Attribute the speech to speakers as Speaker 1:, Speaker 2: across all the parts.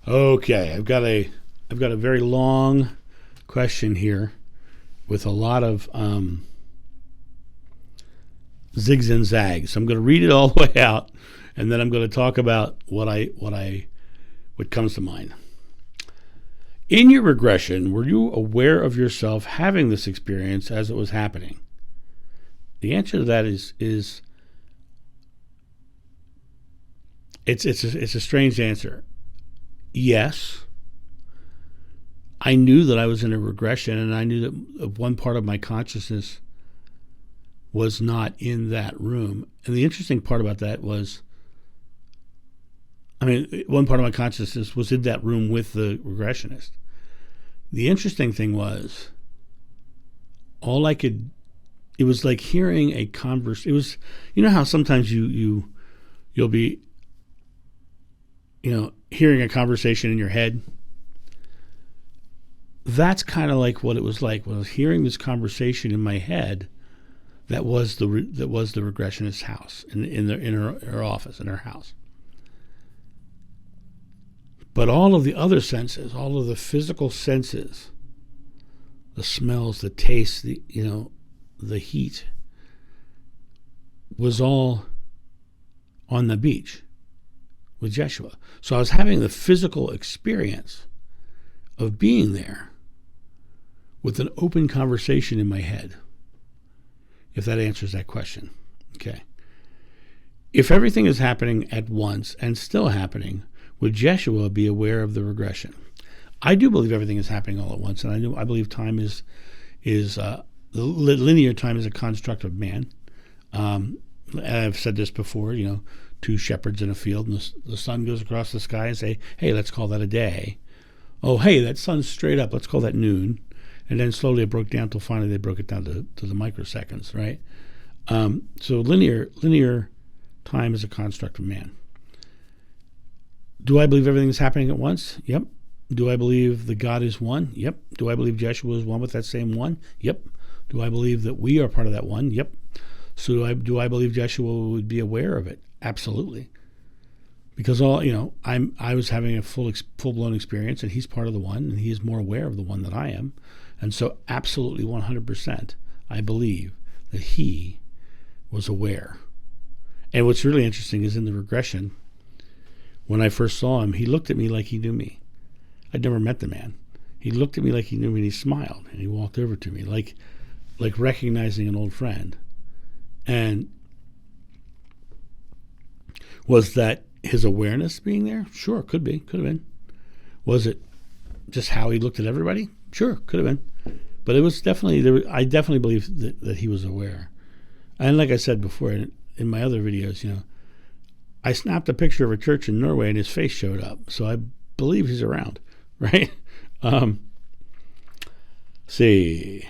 Speaker 1: Okay, I've got a very long question here with a lot of zigs and zags. I'm going to read it all the way out, and then I'm going to talk about what comes to mind. In your regression, were you aware of yourself having this experience as it was happening? The answer to that is it's a strange answer. Yes, I knew that I was in a regression, and I knew that one part of my consciousness was not in that room. And the interesting part about that was, one part of my consciousness was in that room with the regressionist. The interesting thing was, it was like hearing a converse. It was, you know how sometimes you'll be, hearing a conversation in your head. That's kind of like what it was like when I was hearing this conversation in my head. That was the regressionist's house in her office, in her house. But all of the other senses, all of the physical senses, the smells, the taste, the heat, was all on the beach with Jeshua. So I was having the physical experience of being there with an open conversation in my head, if that answers that question. Okay. If everything is happening at once and still happening, would Jeshua be aware of the regression? I do believe everything is happening all at once, and I believe time is linear time is a construct of man. I've said this before, two shepherds in a field, and the sun goes across the sky and say, hey, let's call that a day. Oh, hey, that sun's straight up, let's call that noon. And then slowly it broke down till finally they broke it down to the microseconds, right? So linear time is a construct of man. Do I believe everything is happening at once? Yep. Do I believe that God is one? Yep. Do I believe Jeshua is one with that same one? Yep. Do I believe that we are part of that one? Yep. So do I believe Jeshua would be aware of it? Absolutely. Because I was having a full-blown experience, and he's part of the one, and he is more aware of the one than I am. And so absolutely 100%, I believe that he was aware. And what's really interesting is in the regression, when I first saw him, he looked at me like he knew me. I'd never met the man. He looked at me like he knew me, and he smiled, and he walked over to me like recognizing an old friend. And was that his awareness being there? Sure, could have been. Was it just how he looked at everybody? Sure, could have been. But it was definitely, I definitely believe that he was aware. And like I said before in my other videos, I snapped a picture of a church in Norway and his face showed up. So I believe he's around, right? See,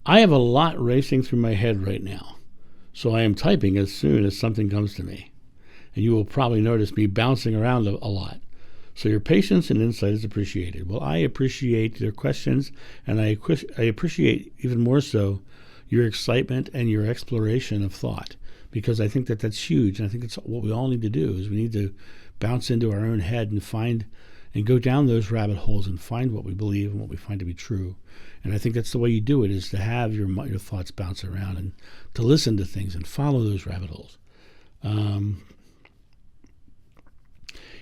Speaker 1: I have a lot racing through my head right now. So I am typing as soon as something comes to me. And you will probably notice me bouncing around a lot. So your patience and insight is appreciated. Well, I appreciate your questions, and I appreciate even more so your excitement and your exploration of thought, because I think that's huge, and I think it's what we all need to do is we need to bounce into our own head and find and go down those rabbit holes and find what we believe and what we find to be true. And I think that's the way you do it, is to have your thoughts bounce around and to listen to things and follow those rabbit holes.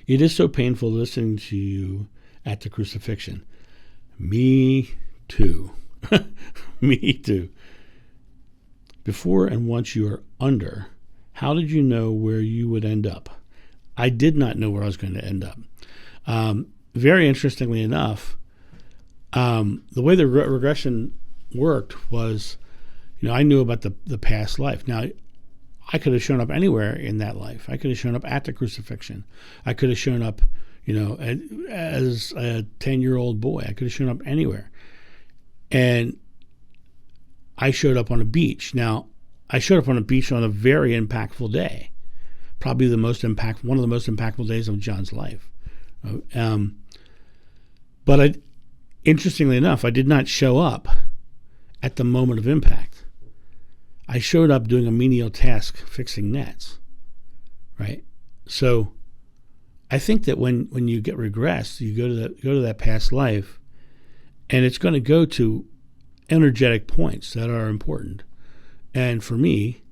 Speaker 1: It is so painful listening to you at the crucifixion. Me too. Me too. Before and once you are under, how did you know where you would end up? I did not know where I was going to end up. Very interestingly enough, the way the regression worked was, I knew about the past life. Now, I could have shown up anywhere in that life. I could have shown up at the crucifixion. I could have shown up, as a 10-year-old boy. I could have shown up anywhere. And I showed up on a beach. Now, I showed up on a beach on a very impactful day. Probably one of the most impactful days of John's life. But interestingly enough, I did not show up at the moment of impact. I showed up doing a menial task fixing nets, right? So I think that when you get regressed, you go to that past life, and it's going to go to energetic points that are important. And for me,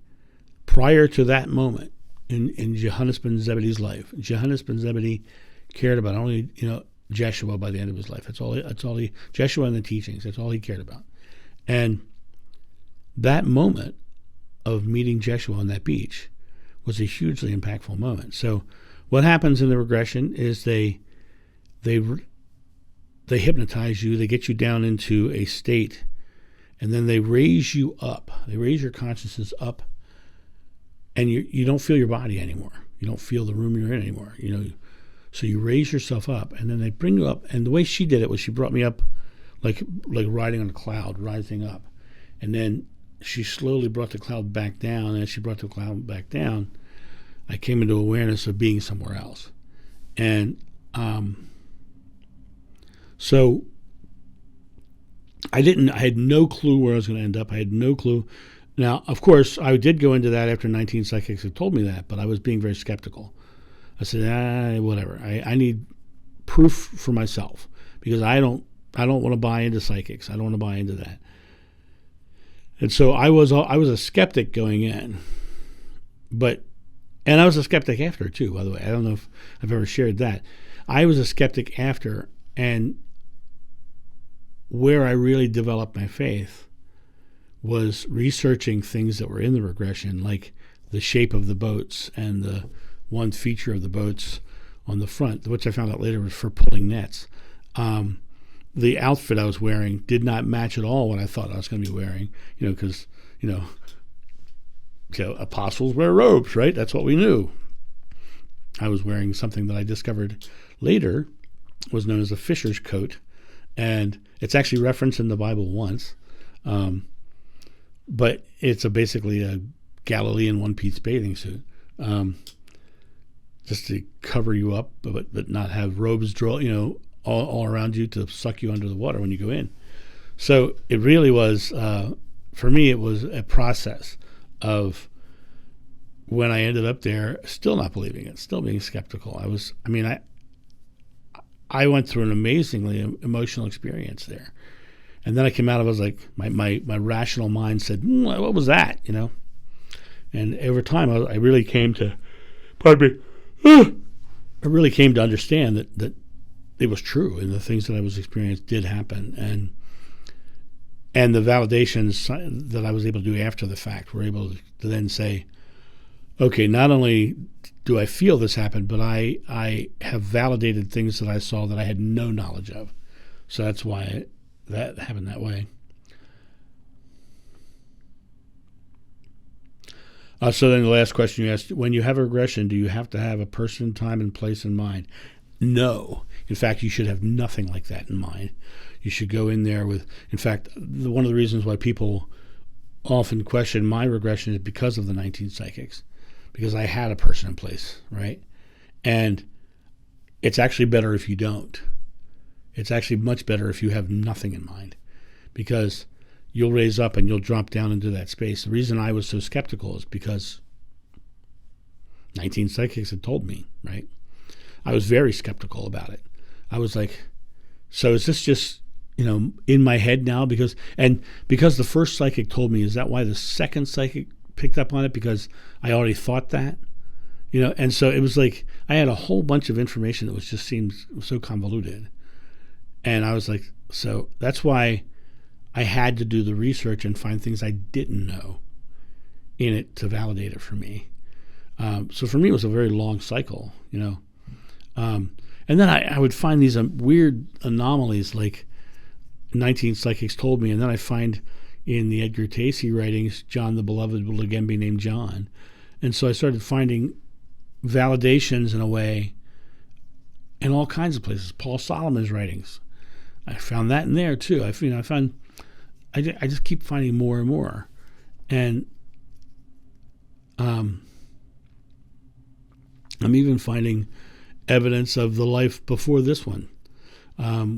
Speaker 1: prior to that moment in Johannes ben Zebedee's life, Johannes ben Zebedee cared about only Jeshua by the end of his life. That's all he Jeshua and the teachings. That's all he cared about. And that moment of meeting Jeshua on that beach was a hugely impactful moment. So what happens in the regression is they hypnotize you, they get you down into a state, and then they raise you up. They raise your consciousness up, and you don't feel your body anymore. You don't feel the room you're in anymore. So you raise yourself up, and then they bring you up. And the way she did it was she brought me up like riding on a cloud, rising up. And then she slowly brought the cloud back down, and as she brought the cloud back down, I came into awareness of being somewhere else. And so I had no clue where I was going to end up. I had no clue. Now, of course, I did go into that after 19 psychics had told me that, but I was being very skeptical. I said, whatever. I need proof for myself, because I don't want to buy into psychics. I don't want to buy into that. And so I was a skeptic going in, and I was a skeptic after too, by the way. I don't know if I've ever shared that. I was a skeptic after, and where I really developed my faith was researching things that were in the regression, like the shape of the boats and the one feature of the boats on the front, which I found out later was for pulling nets. The outfit I was wearing did not match at all what I thought I was going to be wearing, because, apostles wear robes, right? That's what we knew. I was wearing something that I discovered later was known as a fisher's coat, and it's actually referenced in the Bible once, but it's basically a Galilean one-piece bathing suit, just to cover you up, but not have robes draw, all around you to suck you under the water when you go in. So it really was, for me, it was a process of when I ended up there, still not believing it, still being skeptical. I went through an amazingly emotional experience there. And then I came out of it, I was like, my rational mind said, what was that, And over time, I really came to, I really came to understand that it was true, and the things that I was experiencing did happen. And the validations that I was able to do after the fact were able to then say, okay, not only do I feel this happen, but I have validated things that I saw that I had no knowledge of. So that's why that happened that way. So then the last question you asked, when you have a regression, do you have to have a person, time, and place in mind? No. In fact, you should have nothing like that in mind. You should go in there with, in fact, one of the reasons why people often question my regression is because of the 19 psychics, because I had a person in place, right? And it's actually better if you don't. It's actually much better if you have nothing in mind, because you'll raise up and you'll drop down into that space. The reason I was so skeptical is because 19 psychics had told me, right? I was very skeptical about it. I was like, so is this just, in my head now? Because the first psychic told me, is that why the second psychic picked up on it? Because I already thought that, and so it was like I had a whole bunch of information that was just seemed so convoluted. And I was like, so that's why I had to do the research and find things I didn't know in it to validate it for me. So for me, it was a very long cycle, and then I would find these weird anomalies, like 19 psychics told me, and then I find in the Edgar Cayce writings, John the Beloved will again be named John. And so I started finding validations in a way in all kinds of places. Paul Solomon's writings, I found that in there too. I just keep finding more and more. And I'm even finding evidence of the life before this one,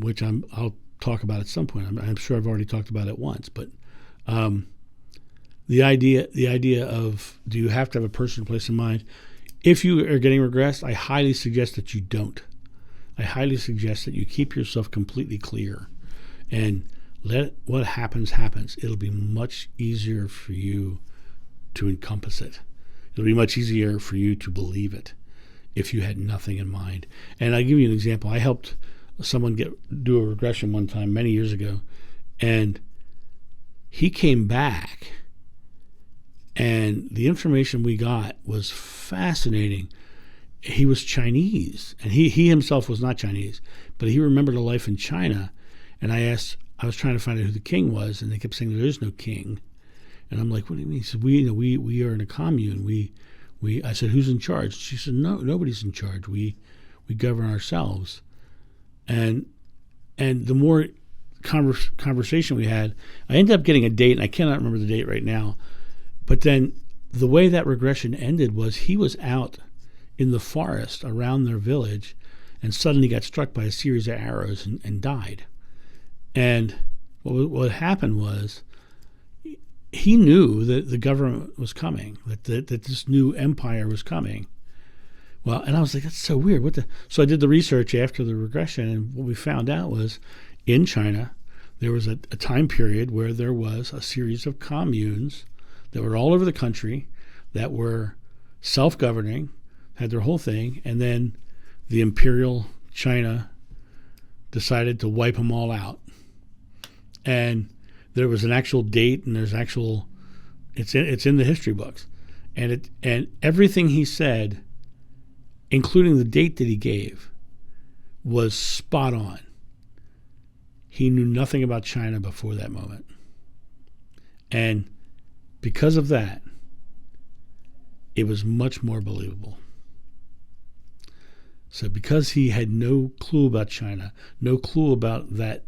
Speaker 1: which I'll talk about at some point. I'm sure I've already talked about it once, but the idea of, do you have to have a person, place in mind? If you are getting regressed, I highly suggest that you don't. I highly suggest that you keep yourself completely clear and let what happens happens. It'll be much easier for you to encompass it. It'll be much easier for you to believe it if you had nothing in mind. And I'll give you an example. I helped someone do a regression one time many years ago, and he came back, and the information we got was fascinating. He was Chinese, and he himself was not Chinese, but he remembered a life in China. And I was trying to find out who the king was, and they kept saying there is no king. And I'm like, what do you mean? He said, we are in a commune. I said, who's in charge? She said, no, nobody's in charge. We govern ourselves. And the more conversation we had, I ended up getting a date, and I cannot remember the date right now. But then the way that regression ended was he was out in the forest around their village and suddenly got struck by a series of arrows and died. And what happened was he knew that the government was coming, that this new empire was coming. Well, and I was like, that's so weird. So I did the research after the regression, and what we found out was in China, there was a time period where there was a series of communes that were all over the country that were self-governing, had their whole thing, and then the imperial China decided to wipe them all out. And there was an actual date, and it's in the history books, and everything he said, including the date that he gave, was spot on. He knew nothing about China before that moment, and because of that, it was much more believable. So because he had no clue about China, no clue about that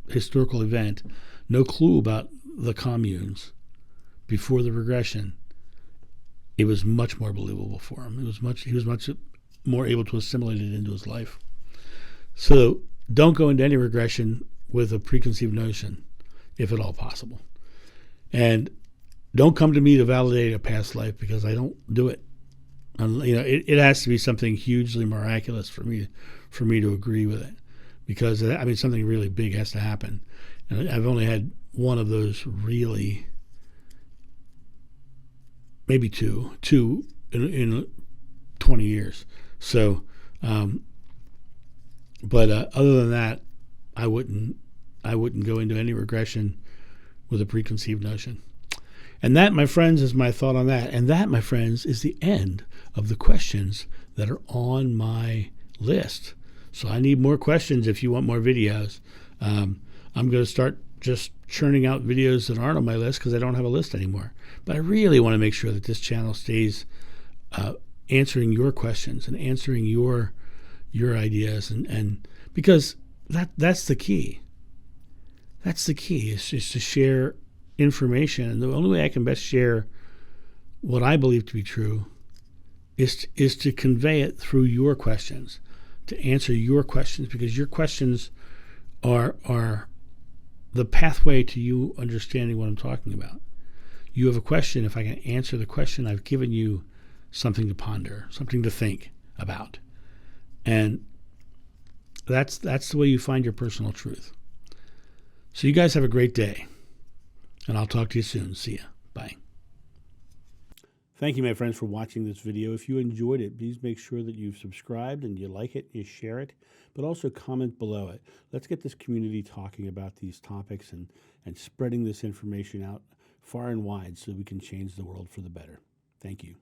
Speaker 1: historical event, no clue about the communes before the regression, it was much more believable for him. He was much more able to assimilate it into his life. So don't go into any regression with a preconceived notion, if at all possible. And don't come to me to validate a past life, because I don't do it. It has to be something hugely miraculous for me to agree with it, because something really big has to happen. And I've only had one of those, really, maybe two in 20 years. So, but other than that, I wouldn't go into any regression with a preconceived notion. And that, my friends, is my thought on that. And that, my friends, is the end of the questions that are on my list. So I need more questions if you want more videos. I'm going to start just churning out videos that aren't on my list because I don't have a list anymore. But I really want to make sure that this channel stays answering your questions and answering your ideas, and because that's the key. That's the key, is just to share information. And the only way I can best share what I believe to be true is to convey it through your questions, to answer your questions, because your questions are the pathway to you understanding what I'm talking about. You have a question. If I can answer the question, I've given you something to ponder, something to think about. And that's the way you find your personal truth. So you guys have a great day, and I'll talk to you soon. See ya. Bye. Thank you, my friends, for watching this video. If you enjoyed it, please make sure that you've subscribed and you like it, you share it, but also comment below it. Let's get this community talking about these topics and spreading this information out far and wide so we can change the world for the better. Thank you.